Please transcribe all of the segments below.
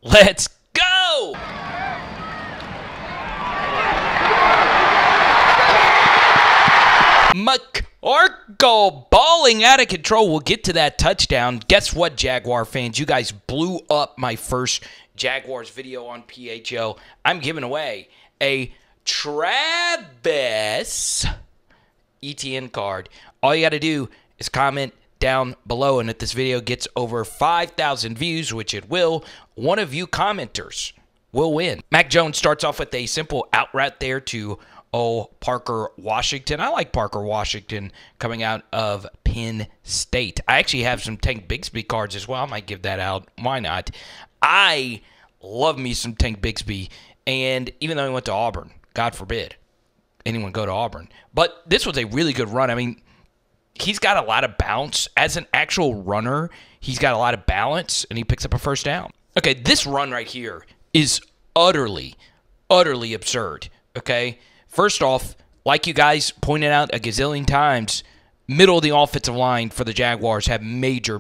Let's go! McCorkle balling out of control. We'll get to that touchdown. Guess what, Jaguar fans? You guys blew up my first Jaguars video on PHO. I'm giving away a Travis Etienne card. All you got to do is comment down below, and if this video gets over 5,000 views, which it will, one of you commenters will win. Mac Jones starts off with a simple out route there to Parker Washington. I like Parker Washington coming out of Penn State. I actually have some Tank Bigsby cards as well. I might give that out. Why not? I love me some Tank Bigsby, and even though he went to Auburn, God forbid anyone go to Auburn. But this was a really good run. I mean, he's got a lot of bounce. As an actual runner, he's got a lot of balance, and he picks up a first down. Okay, this run right here is utterly absurd, okay? First off, like you guys pointed out a gazillion times, middle of the offensive line for the Jaguars have major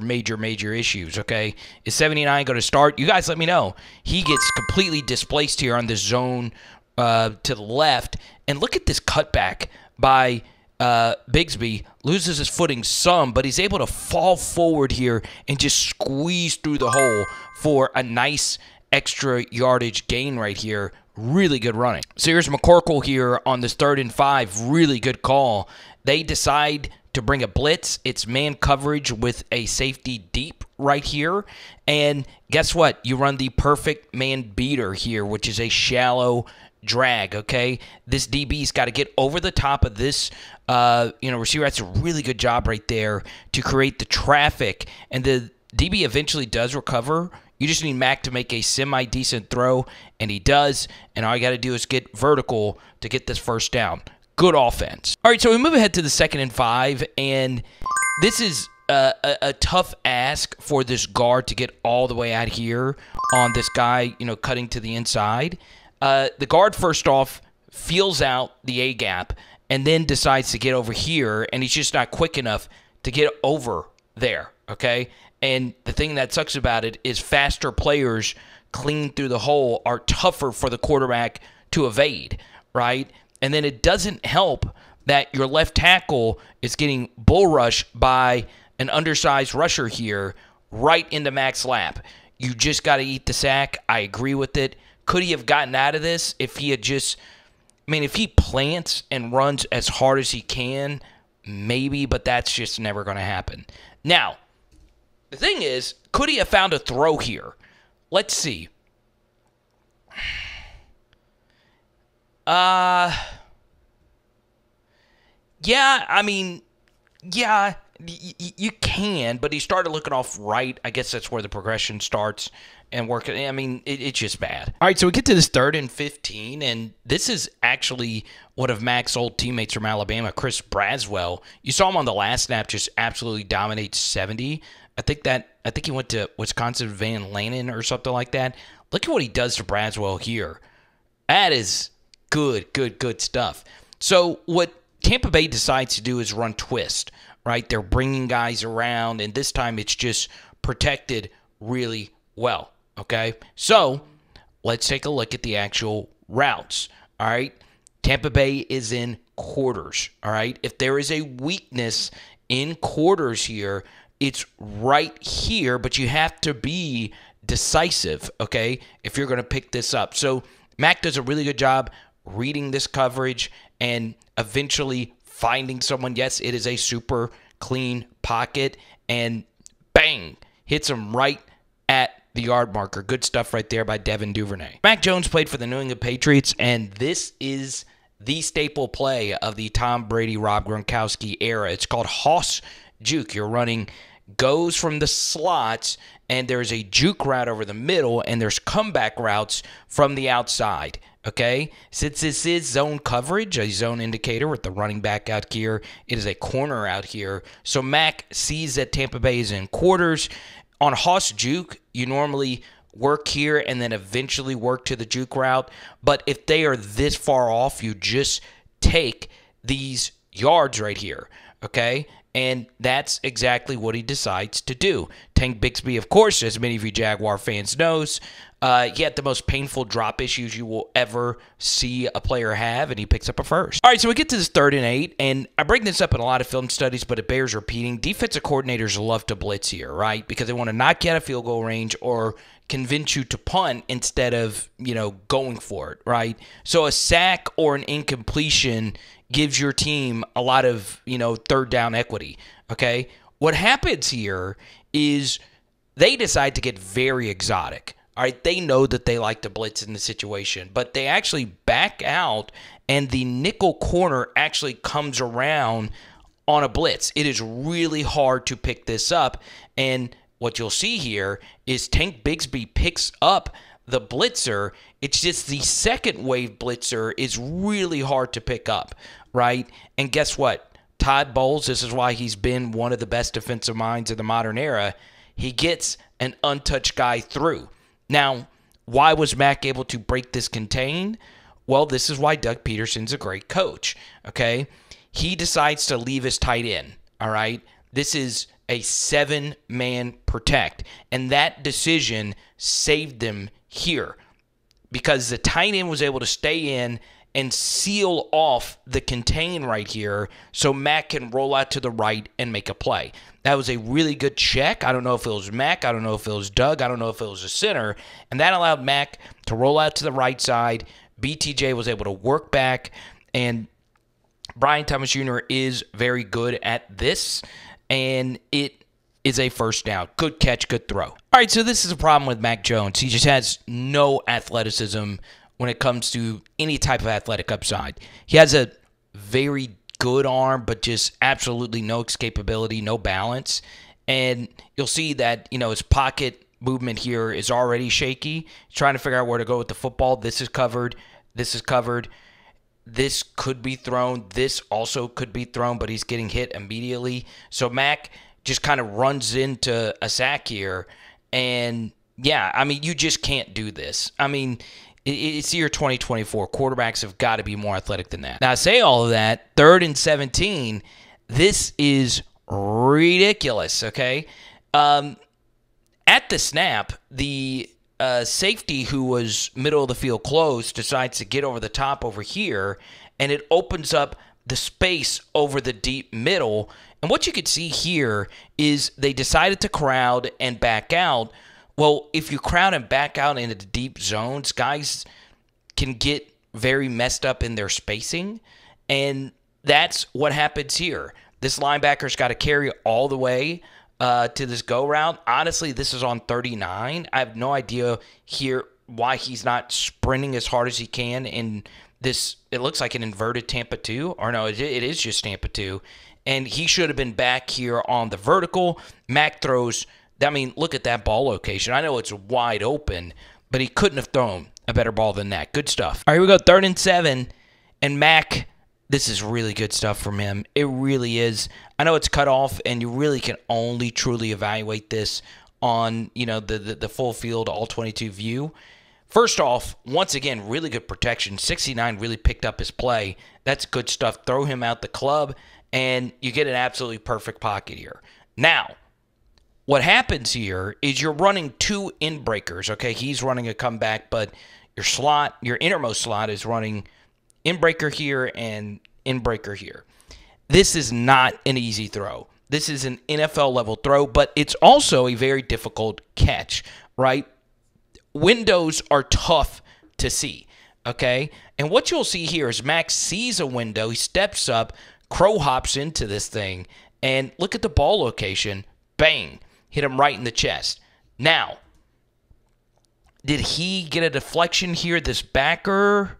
issues, okay? Is 79 going to start? You guys let me know. He gets completely displaced here on this zone to the left. And look at this cutback by Bigsby. Loses his footing some, but he's able to fall forward here and just squeeze through the hole for a nice extra yardage gain right here. Really good running. So here's McCorkle here on this 3rd and 5. Really good call. They decide to bring a blitz. It's man coverage with a safety deep right here. And guess what? You run the perfect man beater here, which is a shallow drag, okay? This DB's got to get over the top of this receiver. That's a really good job right there to create the traffic. And the DB eventually does recover. You just need Mac to make a semi-decent throw, and he does. And all you got to do is get vertical to get this first down. Good offense. All right, so we move ahead to the 2nd and 5, and this is a tough ask for this guard to get all the way out here on this guy, cutting to the inside. The guard, first off, feels out the A-gap and then decides to get over here, and he's just not quick enough to get over there, okay? And the thing that sucks about it is faster players clean through the hole are tougher for the quarterback to evade, right? And then it doesn't help that your left tackle is getting bull rushed by an undersized rusher here right into Mac's lap. You just got to eat the sack. I agree with it. Could he have gotten out of this if he had just, if he plants and runs as hard as he can, maybe, but that's just never going to happen. Now, the thing is, could he have found a throw here? Let's see. Yeah, you can, but he started looking off right. I guess that's where the progression starts and working. It's just bad. All right, so we get to this 3rd and 15, and this is actually one of Mac's old teammates from Alabama, Chris Braswell. You saw him on the last snap just absolutely dominate 70. I think he went to Wisconsin Van Lanen or something like that. Look at what he does to Braswell here. That is good stuff. So what Tampa Bay decides to do is run twist, right? They're bringing guys around, and this time it's just protected really well, okay? So let's take a look at the actual routes, all right? Tampa Bay is in quarters, all right? If there is a weakness in quarters here, it's right here, but you have to be decisive, okay, if you're going to pick this up. So Mac does a really good job reading this coverage and eventually finding someone. Yes, it is a super clean pocket, and bang, hits him right at the yard marker. Good stuff right there by Devin Duvernay. Mac Jones played for the New England Patriots, and this is the staple play of the Tom Brady, Rob Gronkowski era. It's called Hoss Juke. You're running goes from the slots, and there's a juke route over the middle, and there's comeback routes from the outside, okay? Since this is zone coverage, a zone indicator with the running back out here, it is a corner out here. So Mac sees that Tampa Bay is in quarters. On Hoss Juke, you normally work here and then eventually work to the juke route. But if they are this far off, you just take these yards right here, okay? And that's exactly what he decides to do. Tank Bigsby, of course, as many of you Jaguar fans knows, He had the most painful drop issues you will ever see a player have, and he picks up a first. All right, so we get to this 3rd and 8, and I bring this up in a lot of film studies, but it bears repeating. Defensive coordinators love to blitz here, right? Because they want to knock you out of field goal range or convince you to punt instead of, going for it, right? So a sack or an incompletion gives your team a lot of, 3rd down equity, okay? What happens here is they decide to get very exotic. All right, they know that they like to blitz in the situation, but they actually back out, and the nickel corner actually comes around on a blitz. It is really hard to pick this up, and what you'll see here is Tank Bigsby picks up the blitzer. It's just the second wave blitzer is really hard to pick up, right? And guess what? Todd Bowles, this is why he's been one of the best defensive minds of the modern era. He gets an untouched guy through. Now, why was Mac able to break this contain? Well, this is why Doug Peterson's a great coach, okay? He decides to leave his tight end, all right? This is a 7-man protect, and that decision saved them here because the tight end was able to stay in and seal off the contain right here so Mac can roll out to the right and make a play. That was a really good check. I don't know if it was Mac. I don't know if it was Doug. I don't know if it was a center. And that allowed Mac to roll out to the right side. BTJ was able to work back. And Brian Thomas Jr. is very good at this. And it is a first down. Good catch, good throw. All right, so this is a problem with Mac Jones. He just has no athleticism when it comes to any type of athletic upside. He has a very good arm, but just absolutely no escapability, no balance. And you'll see that, his pocket movement here is already shaky. He's trying to figure out where to go with the football. This is covered. This is covered. This could be thrown. This also could be thrown, but he's getting hit immediately. So Mac just kind of runs into a sack here. And, yeah, you just can't do this. It's the year 2024. Quarterbacks have got to be more athletic than that. Now, I say all of that, 3rd and 17, this is ridiculous, okay? At the snap, the safety who was middle of the field close decides to get over the top over here, and it opens up the space over the deep middle. And what you could see here is they decided to crowd and back out. Well, if you crowd and back out into the deep zones, guys can get very messed up in their spacing, and that's what happens here. This linebacker's got to carry all the way to this go route. Honestly, this is on 39. I have no idea here why he's not sprinting as hard as he can in this. It looks like an inverted Tampa 2, or no, it is just Tampa 2, and he should have been back here on the vertical. Mac throws. Look at that ball location. I know it's wide open, but he couldn't have thrown a better ball than that. Good stuff. All right, here we go. 3rd and 7, and Mac, this is really good stuff from him. It really is. I know it's cut off, and you really can only truly evaluate this on, the full field, all 22 view. First off, once again, really good protection. 69 really picked up his play. That's good stuff. Throw him out the club, and you get an absolutely perfect pocket here. Now, what happens here is you're running 2 in breakers, okay? He's running a comeback, but your innermost slot is running in breaker here and in breaker here. This is not an easy throw. This is an NFL level throw, but it's also a very difficult catch, right? Windows are tough to see, okay? And what you'll see here is Max sees a window, he steps up, crow hops into this thing, and look at the ball location, bang. Hit him right in the chest. Now, did he get a deflection here, this backer?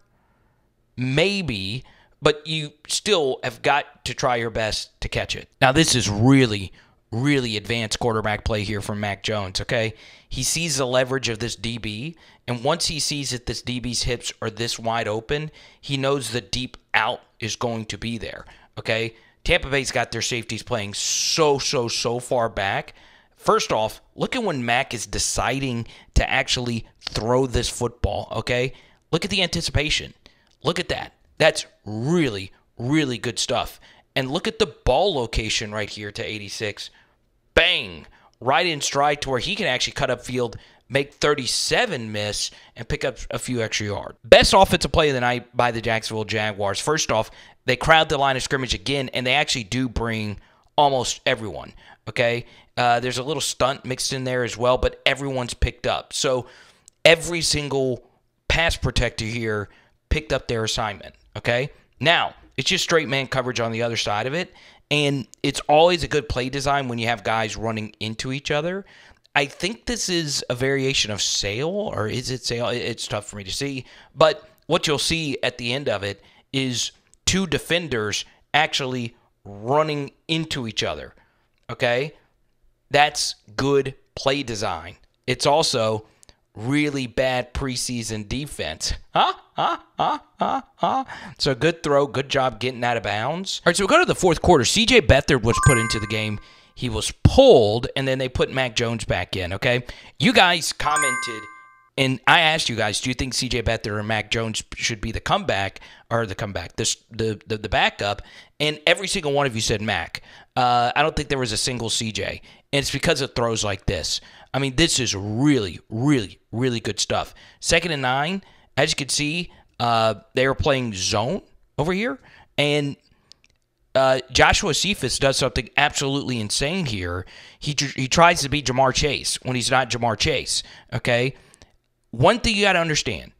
Maybe, but you still have got to try your best to catch it. Now, this is really, really advanced quarterback play here from Mac Jones, okay? He sees the leverage of this DB, and once he sees that this DB's hips are this wide open, he knows the deep out is going to be there, okay? Tampa Bay's got their safeties playing so far back. First off, look at when Mac is deciding to actually throw this football, okay? Look at the anticipation. Look at that. That's really, really good stuff. And look at the ball location right here to 86. Bang! Right in stride to where he can actually cut up field make 37 miss, and pick up a few extra yards. Best offensive play of the night by the Jacksonville Jaguars. First off, they crowd the line of scrimmage again, and they actually do bring almost everyone, okay? There's a little stunt mixed in there as well, but everyone's picked up. So every single pass protector here picked up their assignment, okay? Now, it's just straight man coverage on the other side of it, and it's always a good play design when you have guys running into each other. I think this is a variation of sail, or is it sail? It's tough for me to see. But what you'll see at the end of it is two defenders actually running into each other, okay? That's good play design. It's also really bad preseason defense. So good throw, good job getting out of bounds. All right, so we go to the fourth quarter. C.J. Beathard was put into the game. He was pulled, and then they put Mac Jones back in, okay? You guys commented, and I asked you guys, do you think C.J. Beathard or Mac Jones should be the comeback, or the backup? And every single one of you said Mac. I don't think there was a single C.J., and it's because of throws like this. I mean, this is really, really, really good stuff. 2nd and 9, as you can see, they were playing zone over here, and Joshua Cephas does something absolutely insane here. He tries to be Jamar Chase when he's not Jamar Chase, okay? One thing you got to understand,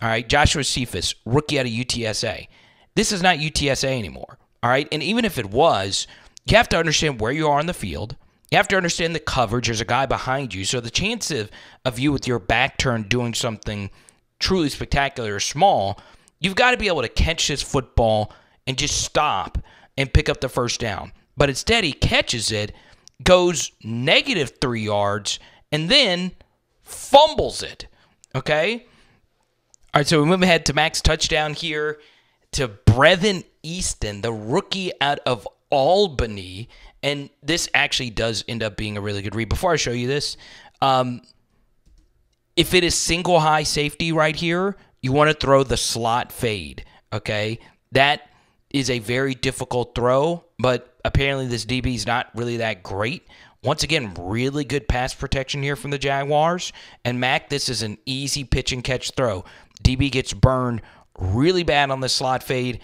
all right, Joshua Cephas, rookie out of UTSA. This is not UTSA anymore, all right? And even if it was, you have to understand where you are on the field. You have to understand the coverage. There's a guy behind you. So the chance of you with your back turned doing something truly spectacular or small, you've got to be able to catch this football and just stop and pick up the first down. But instead, he catches it, goes -3 yards, and then fumbles it, okay? All right, so we move ahead to Mac's touchdown here to Brevin Easton, the rookie out of Albany. And this actually does end up being a really good read. Before I show you this, if it is single high safety right here, you want to throw the slot fade, okay? That is a very difficult throw, but apparently this DB is not really that great. Once again, really good pass protection here from the Jaguars. And Mac, this is an easy pitch and catch throw. DB gets burned really bad on the slot fade,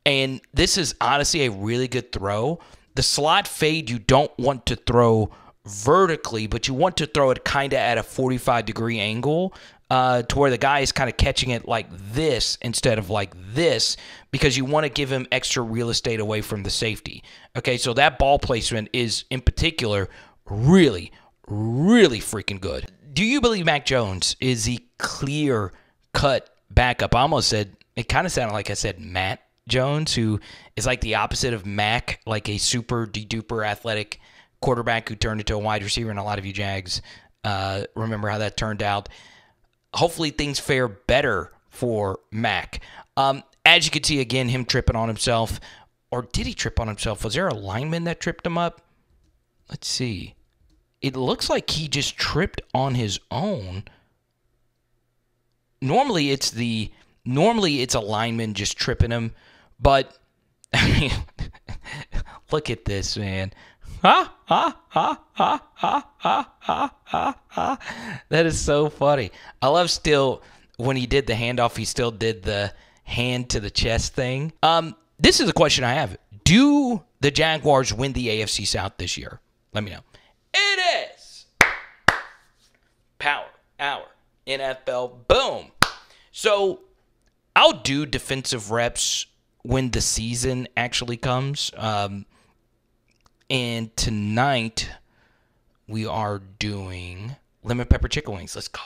and this is honestly a really good throw. The slot fade you don't want to throw vertically, but you want to throw it kind of at a 45-degree angle to where the guy is kind of catching it like this instead of like this, because you want to give him extra real estate away from the safety. Okay, so that ball placement is, in particular, really, really freaking good. Do you believe Mac Jones is the clear-cut backup? I almost said, it kind of sounded like I said Matt Jones, who is like the opposite of Mac, like a super duper athletic quarterback who turned into a wide receiver, and a lot of you Jags remember how that turned out. Hopefully things fare better for Mac. As you can see, again, him tripping on himself. Or did he trip on himself? Was there a lineman that tripped him up? Let's see. It looks like he just tripped on his own. Normally it's a lineman just tripping him, but I mean, look at this, man. That is so funny. I love still when he did the handoff, he still did the hand to the chest thing. This is a question I have. Do the Jaguars win the AFC South this year? Let me know. It is Power Hour NFL. Boom. So I'll do defensive reps when the season actually comes. And tonight we are doing lemon pepper chicken wings. Let's go.